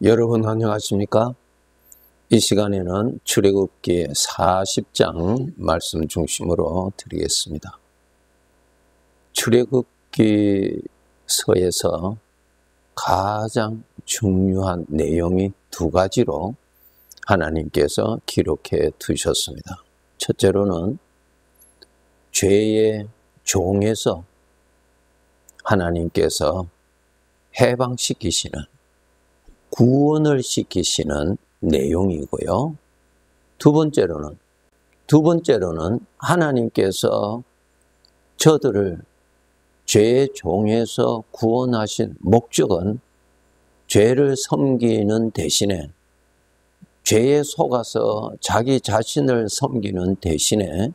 여러분 안녕하십니까? 이 시간에는 출애굽기 40장 말씀 중심으로 드리겠습니다. 출애굽기서에서 가장 중요한 내용이 두 가지로 하나님께서 기록해 두셨습니다. 첫째로는 죄의 종에서 하나님께서 해방시키시는, 구원을 시키시는 내용이고요. 두 번째로는 하나님께서 저들을 죄의 종에서 구원하신 목적은 죄를 섬기는 대신에, 죄에 속아서 자기 자신을 섬기는 대신에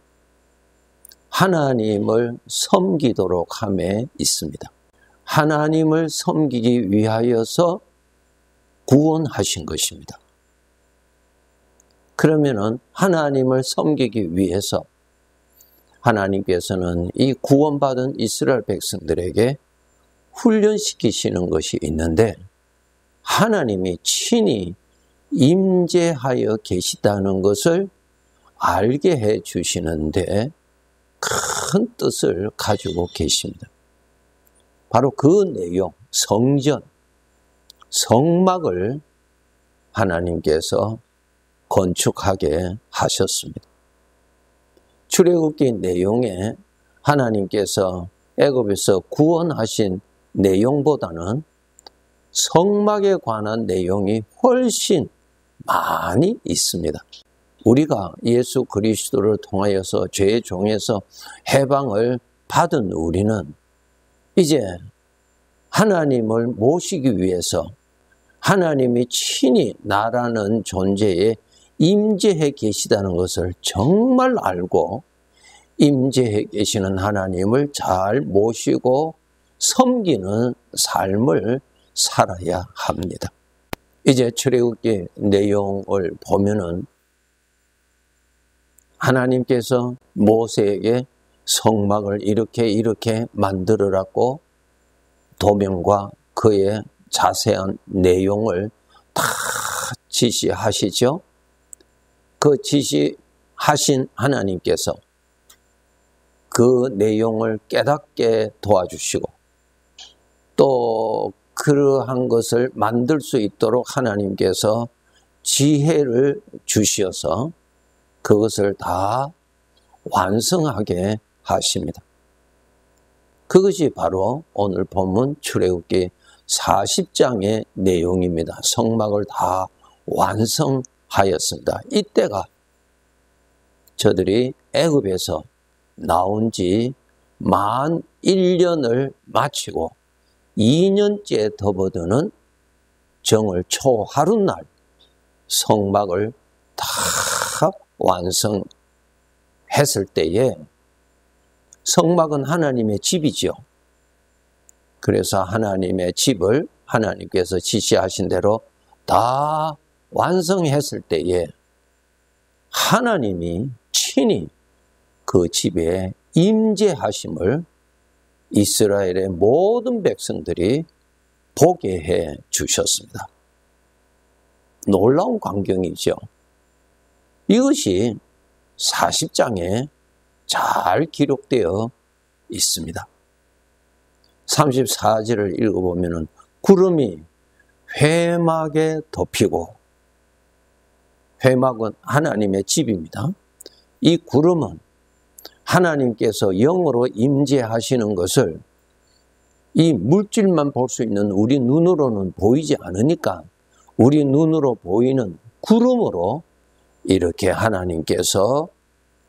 하나님을 섬기도록 함에 있습니다. 하나님을 섬기기 위하여서 구원하신 것입니다. 그러면은 하나님을 섬기기 위해서 하나님께서는 이 구원받은 이스라엘 백성들에게 훈련시키시는 것이 있는데, 하나님이 친히 임재하여 계시다는 것을 알게 해 주시는데 큰 뜻을 가지고 계십니다. 바로 그 내용, 성전, 성막을 하나님께서 건축하게 하셨습니다. 출애굽기 내용에 하나님께서 애굽에서 구원하신 내용보다는 성막에 관한 내용이 훨씬 많이 있습니다. 우리가 예수 그리스도를 통하여서 죄의 종에서 해방을 받은 우리는 이제 하나님을 모시기 위해서 하나님이 친히 나라는 존재에 임재해 계시다는 것을 정말 알고 임재해 계시는 하나님을 잘 모시고 섬기는 삶을 살아야 합니다. 이제 출애굽기 내용을 보면은 하나님께서 모세에게 성막을 이렇게 만들어라고 도면과 그의 자세한 내용을 다 지시하시죠. 그 지시하신 하나님께서 그 내용을 깨닫게 도와주시고, 또 그러한 것을 만들 수 있도록 하나님께서 지혜를 주셔서 그것을 다 완성하게 하십니다. 그것이 바로 오늘 본문 출애굽기 40장의 내용입니다. 성막을 다 완성하였습니다. 이때가 저들이 애굽에서 나온 지 만 1년을 마치고 2년째 접어드는 정월 초하룻날 성막을 다 완성했을 때에, 성막은 하나님의 집이지요. 그래서 하나님의 집을 하나님께서 지시하신 대로 다 완성했을 때에 하나님이 친히 그 집에 임재하심을 이스라엘의 모든 백성들이 보게 해 주셨습니다. 놀라운 광경이죠. 이것이 40장에 잘 기록되어 있습니다. 34절을 읽어보면 구름이 회막에 덮이고, 회막은 하나님의 집입니다. 이 구름은 하나님께서 영으로 임재하시는 것을 이 물질만 볼 수 있는 우리 눈으로는 보이지 않으니까 우리 눈으로 보이는 구름으로 이렇게 하나님께서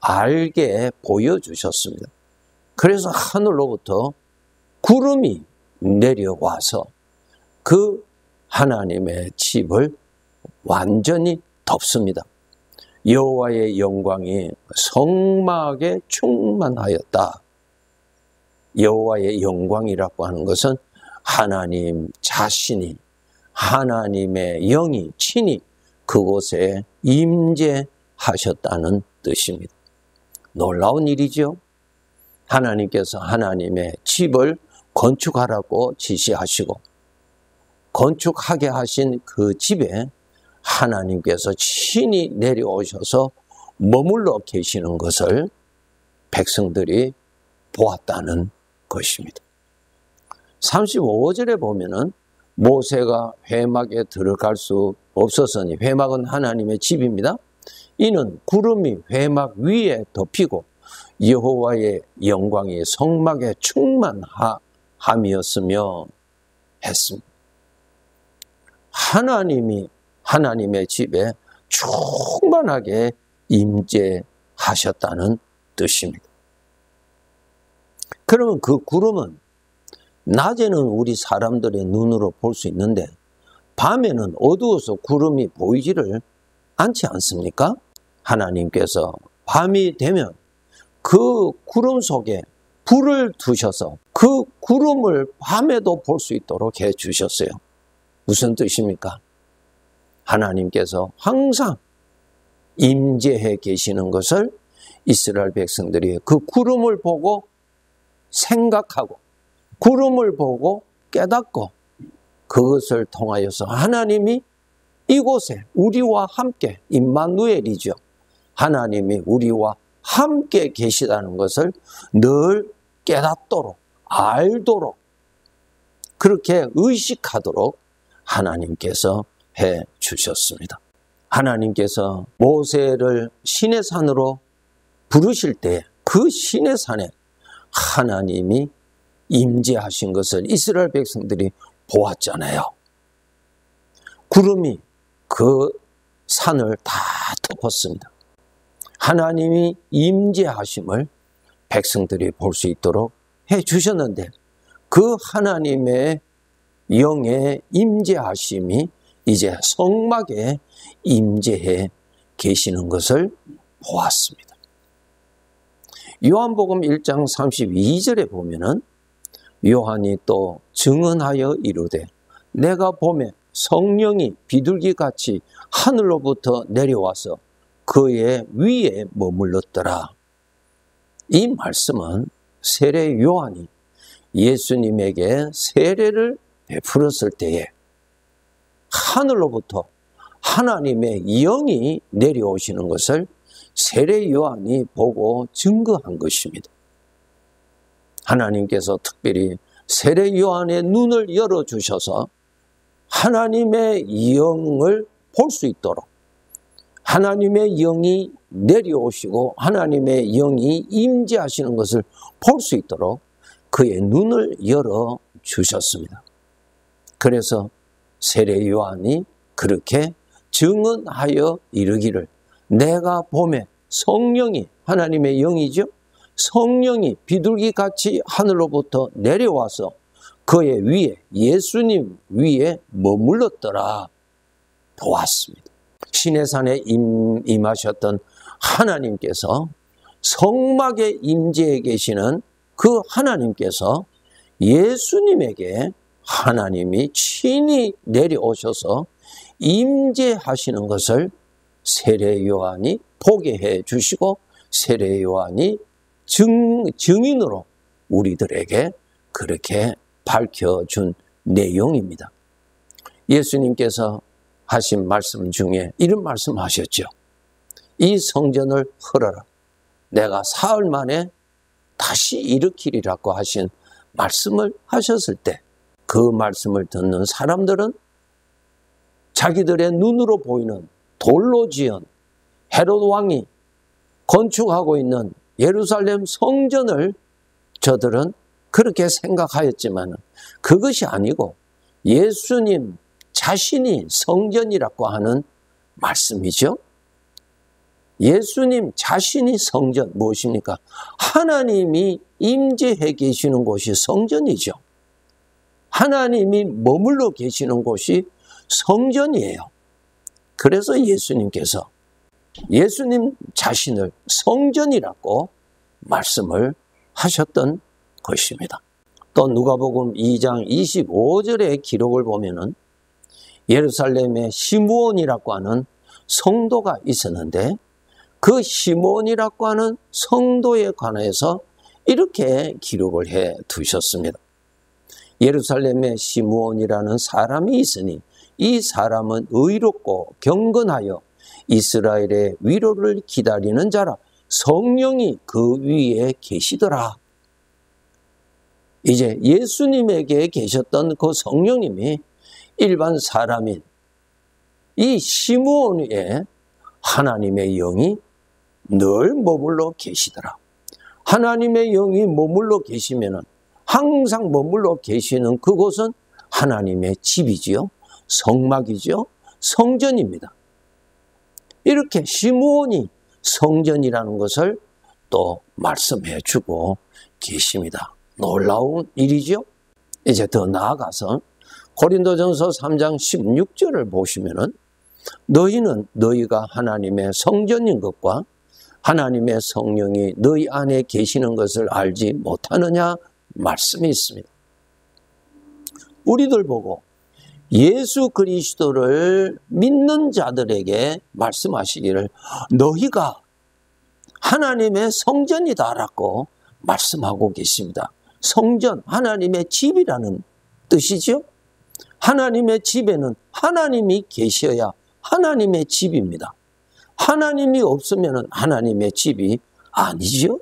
알게 보여주셨습니다. 그래서 하늘로부터 구름이 내려와서 그 하나님의 집을 완전히 덮습니다. 여호와의 영광이 성막에 충만하였다. 여호와의 영광이라고 하는 것은 하나님 자신이, 하나님의 영이 친히 그곳에 임재하셨다는 뜻입니다. 놀라운 일이죠. 하나님께서 하나님의 집을 건축하라고 지시하시고, 건축하게 하신 그 집에 하나님께서 친히 내려오셔서 머물러 계시는 것을 백성들이 보았다는 것입니다. 35절에 보면은 모세가 회막에 들어갈 수 없었으니, 회막은 하나님의 집입니다. 이는 구름이 회막 위에 덮이고 여호와의 영광이 성막에 충만함이었으며 했습니다. 하나님이 하나님의 집에 충만하게 임재하셨다는 뜻입니다. 그러면 그 구름은 낮에는 우리 사람들의 눈으로 볼 수 있는데 밤에는 어두워서 구름이 보이지를 않지 않습니까? 하나님께서 밤이 되면 그 구름 속에 불을 두셔서 그 구름을 밤에도 볼 수 있도록 해 주셨어요. 무슨 뜻입니까? 하나님께서 항상 임재해 계시는 것을 이스라엘 백성들이 그 구름을 보고 생각하고 구름을 보고 깨닫고 그것을 통하여서 하나님이 이곳에 우리와 함께, 임마누엘이죠. 하나님이 우리와 함께 계시다는 것을 늘 깨닫도록, 알도록, 그렇게 의식하도록 하나님께서 해 주셨습니다. 하나님께서 모세를 시내산으로 부르실 때 그 시내산에 하나님이 임재하신 것을 이스라엘 백성들이 보았잖아요. 구름이 그 산을 다 덮었습니다. 하나님이 임재하심을 백성들이 볼 수 있도록 해 주셨는데 그 하나님의 영의 임재하심이 이제 성막에 임재해 계시는 것을 보았습니다. 요한복음 1장 32절에 보면은 요한이 또 증언하여 이르되 내가 보매 성령이 비둘기같이 하늘로부터 내려와서 그의 위에 머물렀더라. 이 말씀은 세례 요한이 예수님에게 세례를 베풀었을 때에 하늘로부터 하나님의 영이 내려오시는 것을 세례 요한이 보고 증거한 것입니다. 하나님께서 특별히 세례 요한의 눈을 열어주셔서 하나님의 영을 볼 수 있도록 하나님의 영이 내려오시고 하나님의 영이 임재하시는 것을 볼 수 있도록 그의 눈을 열어주셨습니다. 그래서 세례 요한이 그렇게 증언하여 이르기를 내가 보매 성령이 하나님의 영이죠. 성령이 비둘기같이 하늘로부터 내려와서 그의 위에 예수님 위에 머물렀더라 보았습니다. 시내산에 임하셨던 하나님께서 성막에 임재해 계시는 그 하나님께서 예수님에게 하나님이 친히 내려오셔서 임재하시는 것을 세례 요한이 보게 해 주시고 세례 요한이 증인으로 우리들에게 그렇게 밝혀준 내용입니다. 예수님께서 하신 말씀 중에 이런 말씀하셨죠. 이 성전을 헐어라. 내가 사흘 만에 다시 일으키리라고 하신 말씀을 하셨을 때 그 말씀을 듣는 사람들은 자기들의 눈으로 보이는 돌로 지은 헤롯 왕이 건축하고 있는 예루살렘 성전을 저들은 그렇게 생각하였지만 그것이 아니고 예수님 자신이 성전이라고 하는 말씀이죠. 예수님 자신이 성전 무엇입니까? 하나님이 임재해 계시는 곳이 성전이죠. 하나님이 머물러 계시는 곳이 성전이에요. 그래서 예수님께서 예수님 자신을 성전이라고 말씀을 하셨던 것입니다. 또 누가복음 2장 25절의 기록을 보면은 예루살렘에 시므온이라고 하는 성도가 있었는데 그 시므온이라고 하는 성도에 관해서 이렇게 기록을 해 두셨습니다. 예루살렘에 시므온이라는 사람이 있으니 이 사람은 의롭고 경건하여 이스라엘의 위로를 기다리는 자라. 성령이 그 위에 계시더라. 이제 예수님에게 계셨던 그 성령님이 일반 사람인 이 시므온 위에 하나님의 영이 늘 머물러 계시더라. 하나님의 영이 머물러 계시면은 항상 머물러 계시는 그곳은 하나님의 집이지요. 성막이죠. 성전입니다. 이렇게 시므온이 성전이라는 것을 또 말씀해 주고 계십니다. 놀라운 일이죠. 이제 더 나아가서 고린도전서 3장 16절을 보시면은 너희는 너희가 하나님의 성전인 것과 하나님의 성령이 너희 안에 계시는 것을 알지 못하느냐 말씀이 있습니다. 우리들 보고 예수 그리스도를 믿는 자들에게 말씀하시기를 너희가 하나님의 성전이다라고 말씀하고 계십니다. 성전, 하나님의 집이라는 뜻이죠. 하나님의 집에는 하나님이 계셔야 하나님의 집입니다. 하나님이 없으면 하나님의 집이 아니죠.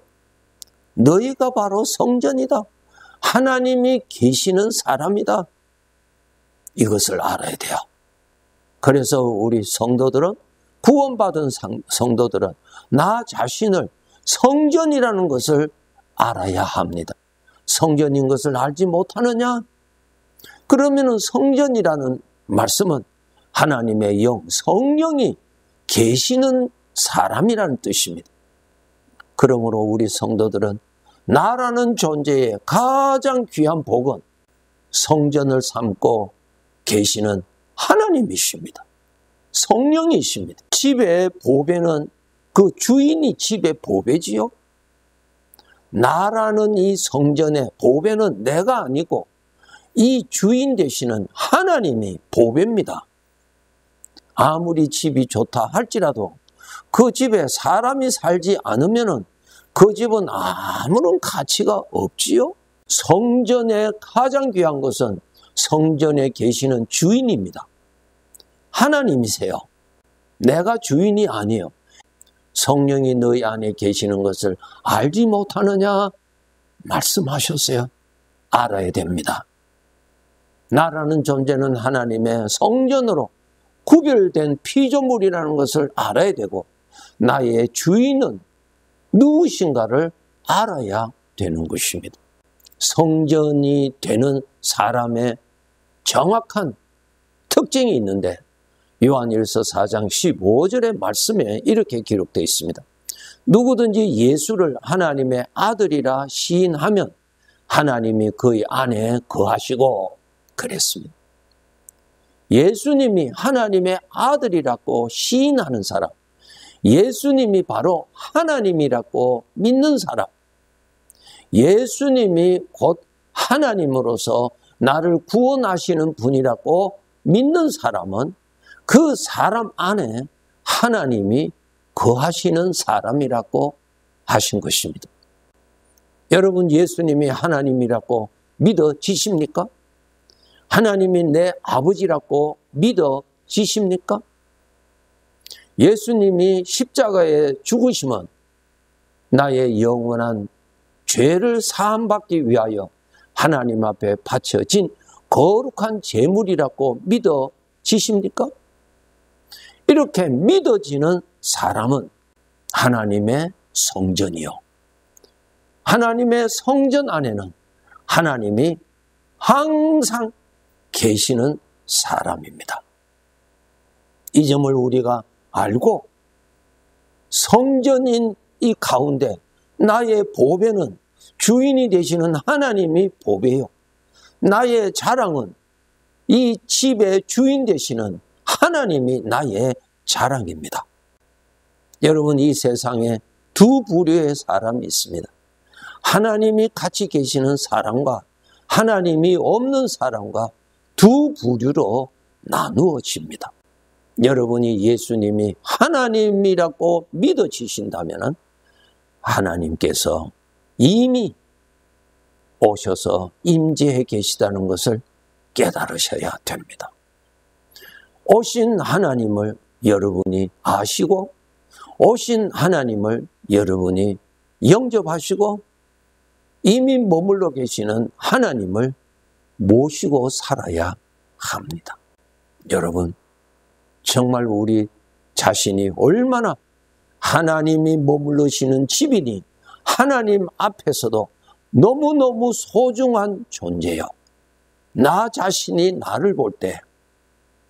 너희가 바로 성전이다. 하나님이 계시는 사람이다. 이것을 알아야 돼요. 그래서 우리 성도들은, 구원받은 성도들은 나 자신을 성전이라는 것을 알아야 합니다. 성전인 것을 알지 못하느냐? 그러면 성전이라는 말씀은 하나님의 영, 성령이 계시는 사람이라는 뜻입니다. 그러므로 우리 성도들은 나라는 존재의 가장 귀한 복은 성전을 삼고 계시는 하나님이십니다. 성령이십니다. 집의 보배는 그 주인이 집의 보배지요. 나라는 이 성전의 보배는 내가 아니고 이 주인 되시는 하나님이 보배입니다. 아무리 집이 좋다 할지라도 그 집에 사람이 살지 않으면은 그 집은 아무런 가치가 없지요. 성전의 가장 귀한 것은 성전에 계시는 주인입니다. 하나님이세요. 내가 주인이 아니에요. 성령이 너희 안에 계시는 것을 알지 못하느냐 말씀하셨어요. 알아야 됩니다. 나라는 존재는 하나님의 성전으로 구별된 피조물이라는 것을 알아야 되고 나의 주인은 누구신가를 알아야 되는 것입니다. 성전이 되는 사람의 정확한 특징이 있는데 요한일서 4장 15절의 말씀에 이렇게 기록되어 있습니다. 누구든지 예수를 하나님의 아들이라 시인하면 하나님이 그의 안에 거하시고 그랬습니다. 예수님이 하나님의 아들이라고 시인하는 사람, 예수님이 바로 하나님이라고 믿는 사람, 예수님이 곧 하나님으로서 나를 구원하시는 분이라고 믿는 사람은 그 사람 안에 하나님이 거하시는 사람이라고 하신 것입니다. 여러분, 예수님이 하나님이라고 믿어지십니까? 하나님이 내 아버지라고 믿어지십니까? 예수님이 십자가에 죽으시면 나의 영원한 죄를 사함받기 위하여 하나님 앞에 바쳐진 거룩한 제물이라고 믿어지십니까? 이렇게 믿어지는 사람은 하나님의 성전이요. 하나님의 성전 안에는 하나님이 항상 계시는 사람입니다. 이 점을 우리가 알고 성전인 이 가운데 나의 보배는 주인이 되시는 하나님이 보배요. 나의 자랑은 이 집의 주인 되시는 하나님이 나의 자랑입니다. 여러분, 이 세상에 두 부류의 사람이 있습니다. 하나님이 같이 계시는 사람과 하나님이 없는 사람과 두 부류로 나누어집니다. 여러분이 예수님이 하나님이라고 믿어지신다면 하나님께서 이미 오셔서 임재해 계시다는 것을 깨달으셔야 됩니다. 오신 하나님을 여러분이 아시고 오신 하나님을 여러분이 영접하시고 이미 머물러 계시는 하나님을 모시고 살아야 합니다. 여러분, 정말 우리 자신이 얼마나 하나님이 머물러시는 집이니 하나님 앞에서도 너무너무 소중한 존재요. 나 자신이 나를 볼 때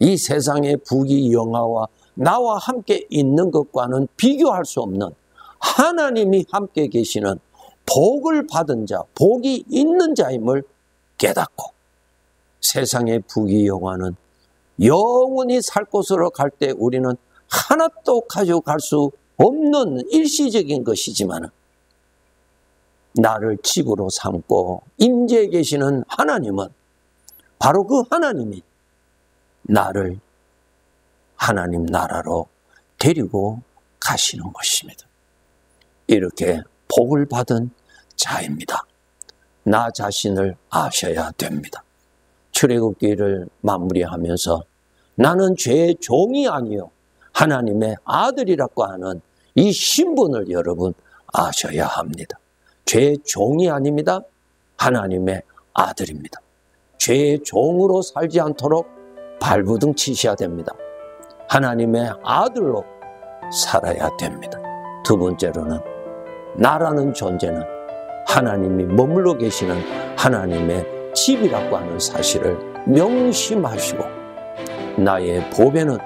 이 세상의 부귀영화와 나와 함께 있는 것과는 비교할 수 없는 하나님이 함께 계시는 복을 받은 자, 복이 있는 자임을 깨닫고 세상의 부귀영화는 영원히 살 곳으로 갈 때 우리는 하나도 가져갈 수 없는 일시적인 것이지만 나를 집으로 삼고 임재해 계시는 하나님은 바로 그 하나님이 나를 하나님 나라로 데리고 가시는 것입니다. 이렇게 복을 받은 자입니다. 나 자신을 아셔야 됩니다. 출애굽기를 마무리하면서 나는 죄의 종이 아니요 하나님의 아들이라고 하는 이 신분을 여러분 아셔야 합니다. 죄의 종이 아닙니다. 하나님의 아들입니다. 죄의 종으로 살지 않도록 발부둥 치셔야 됩니다. 하나님의 아들로 살아야 됩니다. 두 번째로는 나라는 존재는 하나님이 머물러 계시는 하나님의 집이라고 하는 사실을 명심하시고 나의 보배는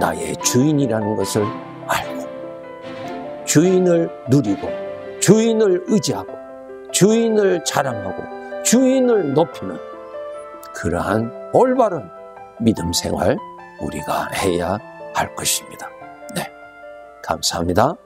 나의 주인이라는 것을 알고 주인을 누리고 주인을 의지하고 주인을 자랑하고 주인을 높이는 그러한 올바른 믿음 생활 우리가 해야 할 것입니다. 네, 감사합니다.